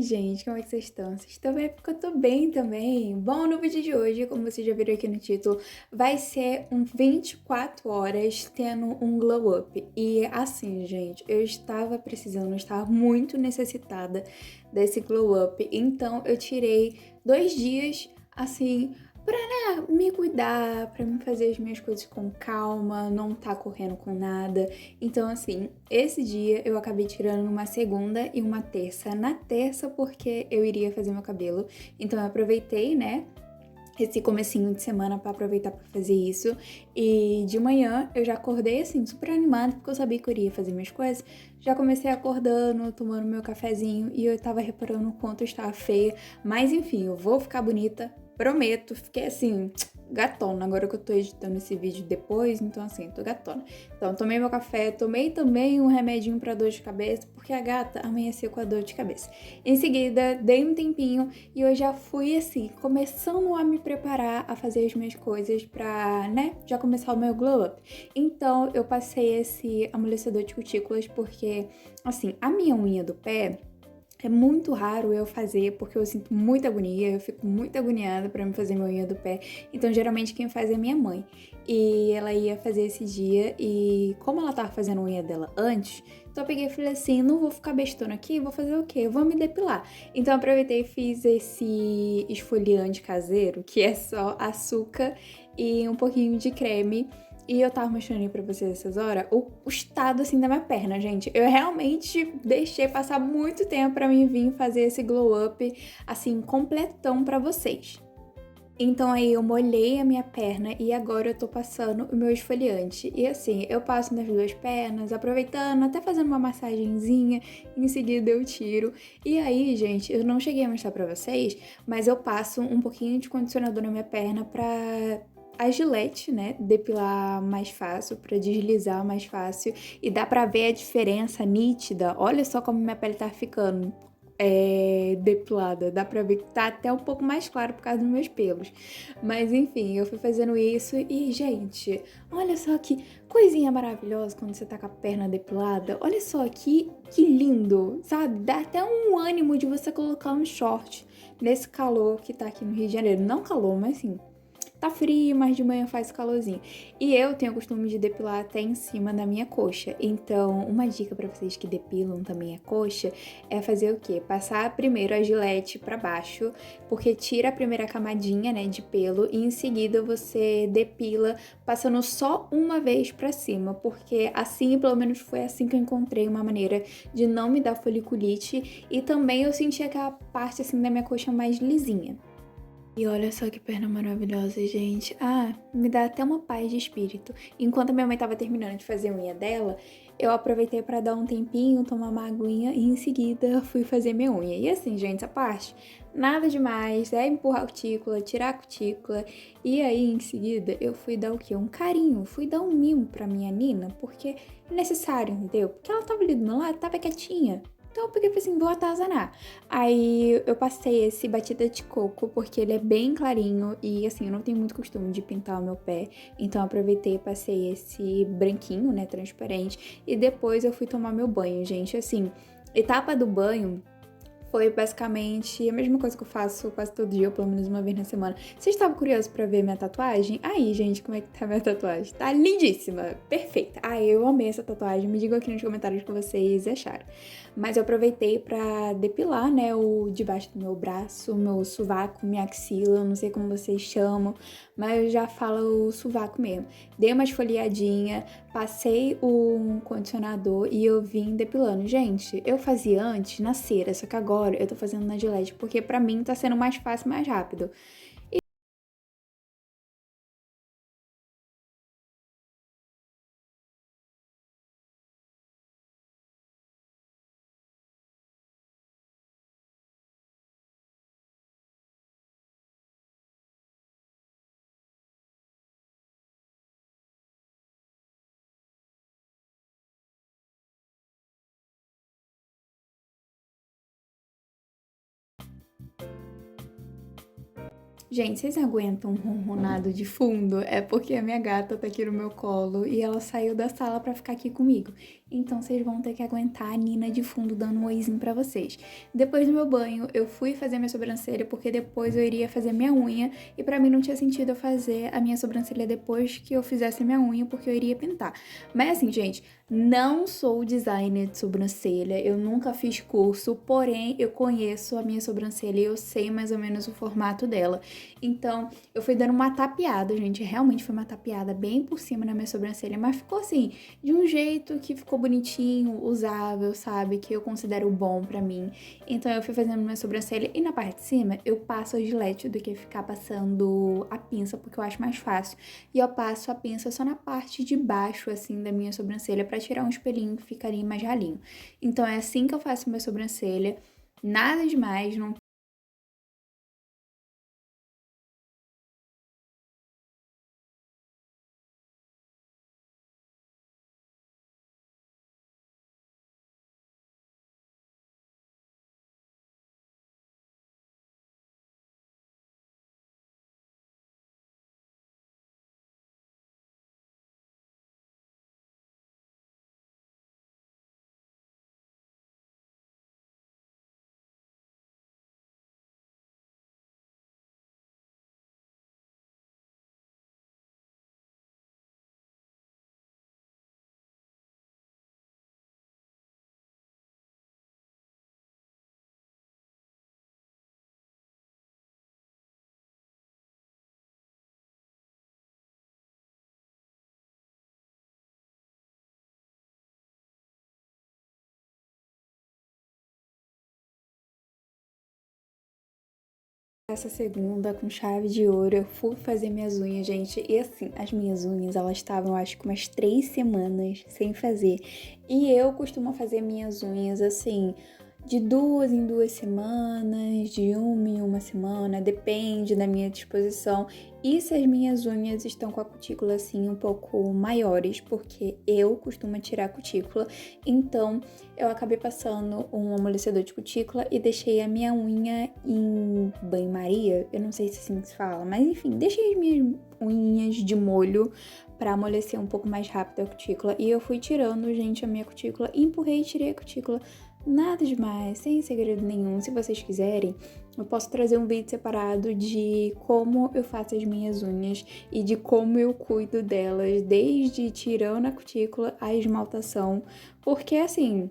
aí, gente, como é que vocês estão? Vocês estão bem? Porque eu tô bem também. Bom, no vídeo de hoje, como vocês já viram aqui no título, vai ser um 24 horas tendo um glow up. E assim, gente, eu estava precisando, eu estava muito necessitada desse glow up. Então eu tirei 2 dias, assim, pra, né, me cuidar, pra me fazer as minhas coisas com calma, não tá correndo com nada. Então, assim, esse dia eu acabei tirando uma segunda e uma terça. Na terça, porque eu iria fazer meu cabelo. Então, eu aproveitei, né? Esse comecinho de semana pra aproveitar pra fazer isso. E de manhã eu já acordei assim, super animada, porque eu sabia que eu iria fazer minhas coisas. Já comecei acordando, tomando meu cafezinho e eu tava reparando o quanto eu estava feia. Mas enfim, eu vou ficar bonita, prometo. Fiquei assim, gatona. Agora que eu tô editando esse vídeo depois, então assim, eu tô gatona. Então, tomei meu café, tomei também um remedinho pra dor de cabeça, porque a gata amanheceu com a dor de cabeça. Em seguida, dei um tempinho e eu já fui assim, começando a me preparar a fazer as minhas coisas pra, né, já começar o meu glow up. Então, eu passei esse amolecedor de cutículas porque, assim, a minha unha do pé é muito raro eu fazer porque eu sinto muita agonia, eu fico muito agoniada pra me fazer minha unha do pé. Então, geralmente quem faz é minha mãe. E ela ia fazer esse dia e como ela tava fazendo a unha dela antes, então eu peguei e falei assim, não vou ficar bestona aqui, vou fazer o quê? Eu vou me depilar. Então eu aproveitei e fiz esse esfoliante caseiro, que é só açúcar e um pouquinho de creme. E eu tava mostrando aí pra vocês essas horas o estado assim da minha perna, gente. Eu realmente deixei passar muito tempo pra mim vir fazer esse glow up assim completão pra vocês. Então aí eu molhei a minha perna e agora eu tô passando o meu esfoliante. E assim, eu passo nas duas pernas, aproveitando, até fazendo uma massagenzinha, em seguida eu tiro. E aí, gente, eu não cheguei a mostrar pra vocês, mas eu passo um pouquinho de condicionador na minha perna pra a Gillette, né, depilar mais fácil, pra deslizar mais fácil. E dá pra ver a diferença nítida. Olha só como minha pele tá ficando depilada. Dá pra ver que tá até um pouco mais claro por causa dos meus pelos. Mas enfim, eu fui fazendo isso e, gente, olha só que coisinha maravilhosa quando você tá com a perna depilada. Olha só que lindo, sabe? Dá até um ânimo de você colocar um short nesse calor que tá aqui no Rio de Janeiro. Não calor, mas assim, tá frio, mas de manhã faz calorzinho. E eu tenho o costume de depilar até em cima da minha coxa. Então, uma dica pra vocês que depilam também a coxa é fazer o quê? Passar primeiro a Gillette pra baixo, porque tira a primeira camadinha, né, de pelo, e em seguida você depila passando só uma vez pra cima, porque assim, pelo menos foi assim que eu encontrei uma maneira de não me dar foliculite e também eu senti aquela parte assim da minha coxa mais lisinha. E olha só que perna maravilhosa, gente. Ah, me dá até uma paz de espírito. Enquanto a minha mãe tava terminando de fazer a unha dela, eu aproveitei pra dar um tempinho, tomar uma aguinha e em seguida fui fazer minha unha. E assim, gente, essa parte, nada demais, é empurrar a cutícula, tirar a cutícula. E aí, em seguida, eu fui dar o quê? Um carinho, fui dar um mimo pra minha Nina, porque é necessário, entendeu? Porque ela tava ali do meu lado, tava quietinha. Então eu peguei e falei assim, vou atazanar. Aí eu passei esse batida de coco, porque ele é bem clarinho e assim, eu não tenho muito costume de pintar o meu pé. Então eu aproveitei e passei esse branquinho, né, transparente. E depois eu fui tomar meu banho, gente. Assim, etapa do banho foi basicamente a mesma coisa que eu faço quase todo dia, ou pelo menos uma vez na semana. Vocês estavam curiosos pra ver minha tatuagem? Aí, gente, como é que tá minha tatuagem? Tá lindíssima, perfeita. Ah, eu amei essa tatuagem. Me digam aqui nos comentários o que vocês acharam. Mas eu aproveitei pra depilar, né, o debaixo do meu braço, meu sovaco, minha axila, eu não sei como vocês chamam, mas eu já falo o sovaco mesmo. Dei uma esfoliadinha, passei um condicionador e eu vim depilando. Gente, eu fazia antes na cera, só que agora eu tô fazendo na Gillette, porque pra mim tá sendo mais fácil, mais rápido. Gente, vocês aguentam um ronronado de fundo? É porque a minha gata tá aqui no meu colo e ela saiu da sala pra ficar aqui comigo. então vocês vão ter que aguentar a Nina de fundo dando um oizinho pra vocês. Depois do meu banho, eu fui fazer minha sobrancelha, porque depois eu iria fazer minha unha, e pra mim não tinha sentido eu fazer a minha sobrancelha depois que eu fizesse minha unha, porque eu iria pintar. Mas assim, gente, não sou designer de sobrancelha, eu nunca fiz curso, porém eu conheço a minha sobrancelha e eu sei mais ou menos o formato dela. Então, eu fui dando uma tapeada, gente, realmente foi uma tapeada bem por cima na minha sobrancelha, mas ficou assim, de um jeito que ficou bonitinho, usável, sabe? Que eu considero bom pra mim. Então eu fui fazendo minha sobrancelha e na parte de cima eu passo a gilete do que ficar passando a pinça, porque eu acho mais fácil. E eu passo a pinça só na parte de baixo, assim, da minha sobrancelha pra tirar um espelhinho que ficaria mais ralinho. Então é assim que eu faço minha sobrancelha. Nada demais, não. Essa segunda, com chave de ouro, eu fui fazer minhas unhas, gente. E assim, as minhas unhas, elas estavam, acho que umas 3 semanas sem fazer. E eu costumo fazer minhas unhas, assim, de 2 em 2 semanas, de uma em uma semana, depende da minha disposição. E se as minhas unhas estão com a cutícula, assim, um pouco maiores, porque eu costumo tirar a cutícula, então eu acabei passando um amolecedor de cutícula e deixei a minha unha em banho-maria. Eu não sei se assim se fala, mas enfim, deixei as minhas unhas de molho pra amolecer um pouco mais rápido a cutícula. E eu fui tirando, gente, a minha cutícula, empurrei e tirei a cutícula. Nada demais, sem segredo nenhum. Se vocês quiserem, eu posso trazer um vídeo separado de como eu faço as minhas unhas e de como eu cuido delas, desde tirando a cutícula à esmaltação. Porque assim,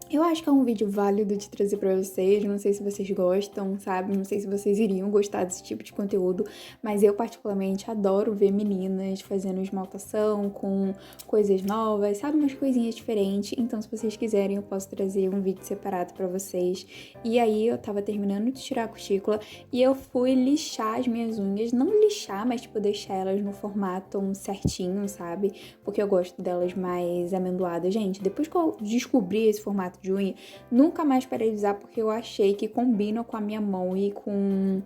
eu acho que é um vídeo válido de trazer pra vocês, não sei se vocês gostam, sabe? Não sei se vocês iriam gostar desse tipo de conteúdo, mas eu particularmente adoro ver meninas fazendo esmaltação com coisas novas, sabe? Umas coisinhas diferentes. Então, se vocês quiserem, eu posso trazer um vídeo separado pra vocês. E aí, eu tava terminando de tirar a cutícula e eu fui lixar as minhas unhas. Não lixar, mas tipo, deixar elas no formato certinho, sabe? Porque eu gosto delas mais amendoadas. Gente, depois que eu descobri esse formato de unha, nunca mais parei de usar porque eu achei que combina com a minha mão e com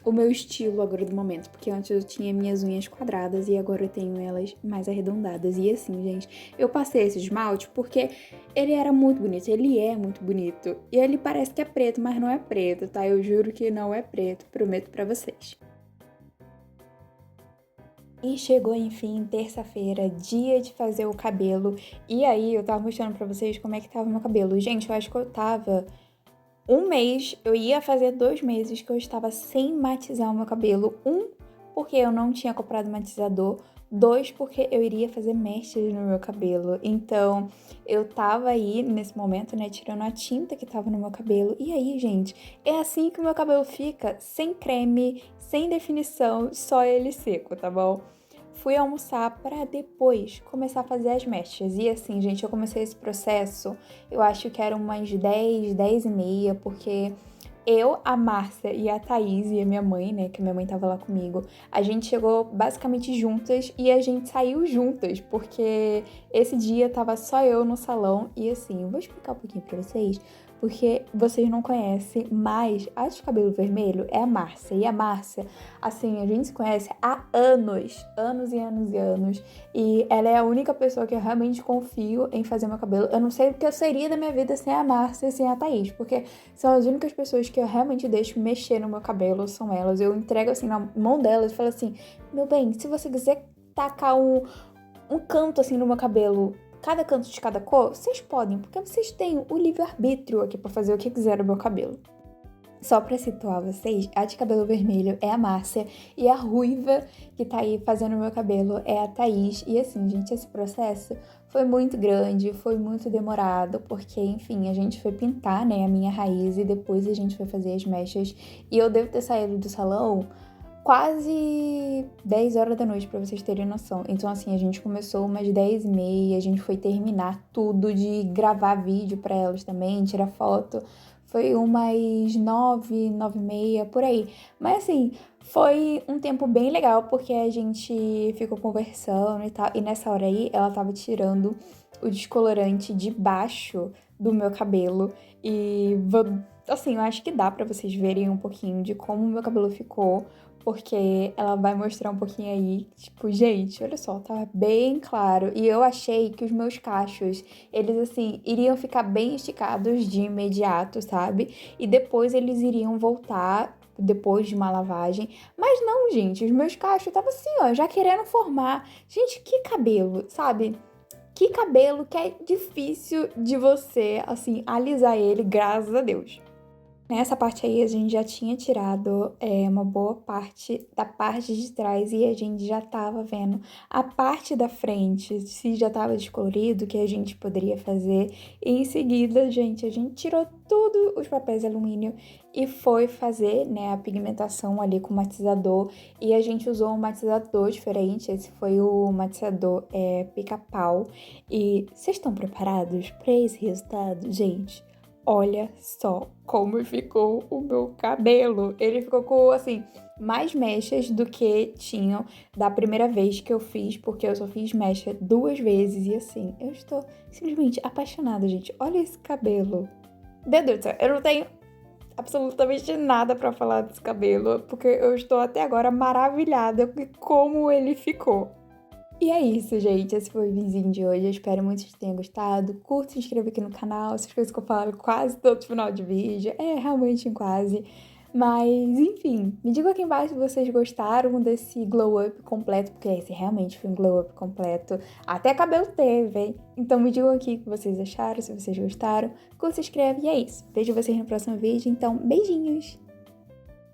o meu estilo agora do momento. Porque antes eu tinha minhas unhas quadradas e agora eu tenho elas mais arredondadas. E assim, gente, eu passei esse esmalte porque ele era muito bonito, ele é muito bonito. E ele parece que é preto, mas não é preto, tá? Eu juro que não é preto, prometo pra vocês. E chegou, enfim, terça-feira, dia de fazer o cabelo. E aí, eu tava mostrando pra vocês como é que tava o meu cabelo. Gente, eu acho que eu tava 1 mês, eu ia fazer 2 meses que eu estava sem matizar o meu cabelo. Porque eu não tinha comprado matizador. 2, porque eu iria fazer mechas no meu cabelo. Então, eu tava aí, nesse momento, né, tirando a tinta que tava no meu cabelo. E aí, gente, é assim que o meu cabelo fica, sem creme, sem definição, só ele seco, tá bom? Fui almoçar pra depois começar a fazer as mechas. E assim, gente, eu comecei esse processo, eu acho que eram umas 10, 10 e meia, porque eu, a Márcia e a Thaís e a minha mãe, né, que a minha mãe tava lá comigo, a gente chegou basicamente juntas e a gente saiu juntas, porque esse dia tava só eu no salão e assim, eu vou explicar um pouquinho pra vocês, porque vocês não conhecem, mas a de cabelo vermelho é a Márcia. E a Márcia, assim, a gente se conhece há anos, anos e anos e anos. E ela é a única pessoa que eu realmente confio em fazer meu cabelo. Eu não sei o que eu seria da minha vida sem a Márcia e sem a Thaís, porque são as únicas pessoas que eu realmente deixo mexer no meu cabelo, são elas. Eu entrego assim na mão delas e falo assim: meu bem, se você quiser tacar um canto assim no meu cabelo, cada canto de cada cor, vocês podem, porque vocês têm o livre-arbítrio aqui pra fazer o que quiser no meu cabelo. Só pra situar vocês, a de cabelo vermelho é a Márcia e a ruiva que tá aí fazendo o meu cabelo é a Thaís. E assim, gente, esse processo foi muito grande, foi muito demorado, porque, enfim, a gente foi pintar, né, a minha raiz e depois a gente foi fazer as mechas. E eu devo ter saído do salão quase 10 horas da noite, pra vocês terem noção. Então, assim, a gente começou umas 10h30, a gente foi terminar tudo de gravar vídeo pra elas também, tirar foto. Foi umas 9, 9h30, por aí. Mas, assim, foi um tempo bem legal, porque a gente ficou conversando e tal. E nessa hora aí, ela tava tirando o descolorante de baixo do meu cabelo. E, assim, eu acho que dá pra vocês verem um pouquinho de como o meu cabelo ficou, porque ela vai mostrar um pouquinho aí, tipo, gente, olha só, tá bem claro. E eu achei que os meus cachos, eles, assim, iriam ficar bem esticados de imediato, sabe? E depois eles iriam voltar, depois de uma lavagem. Mas não, gente, os meus cachos estavam assim, ó, já querendo formar. Gente, que cabelo, sabe? Que cabelo que é difícil de você, assim, alisar ele, graças a Deus. Nessa parte aí, a gente já tinha tirado uma boa parte da parte de trás e a gente já tava vendo a parte da frente, se já tava descolorido, o que a gente poderia fazer. E em seguida, gente, a gente tirou todos os papéis de alumínio e foi fazer, né, a pigmentação ali com o matizador. E a gente usou um matizador diferente, esse foi o matizador pica-pau. E vocês estão preparados para esse resultado, gente? Olha só como ficou o meu cabelo. Ele ficou com, assim, mais mechas do que tinham da primeira vez que eu fiz, porque eu só fiz mecha 2 vezes. E assim, eu estou simplesmente apaixonada, gente. Olha esse cabelo. Meu Deus do céu, eu não tenho absolutamente nada pra falar desse cabelo, porque eu estou até agora maravilhada com como ele ficou. E é isso, gente. Esse foi o vizinho de hoje. Eu espero muito que vocês tenham gostado. Curta, se inscreva aqui no canal. Essas coisas que eu falo quase todo final de vídeo. É, realmente quase. Mas, enfim, me digam aqui embaixo se vocês gostaram desse glow up completo, porque esse realmente foi um glow up completo. Até cabelo teve, hein? Então me digam aqui o que vocês acharam, se vocês gostaram. Curta, se inscreve e é isso. Vejo vocês no próximo vídeo. Então, beijinhos!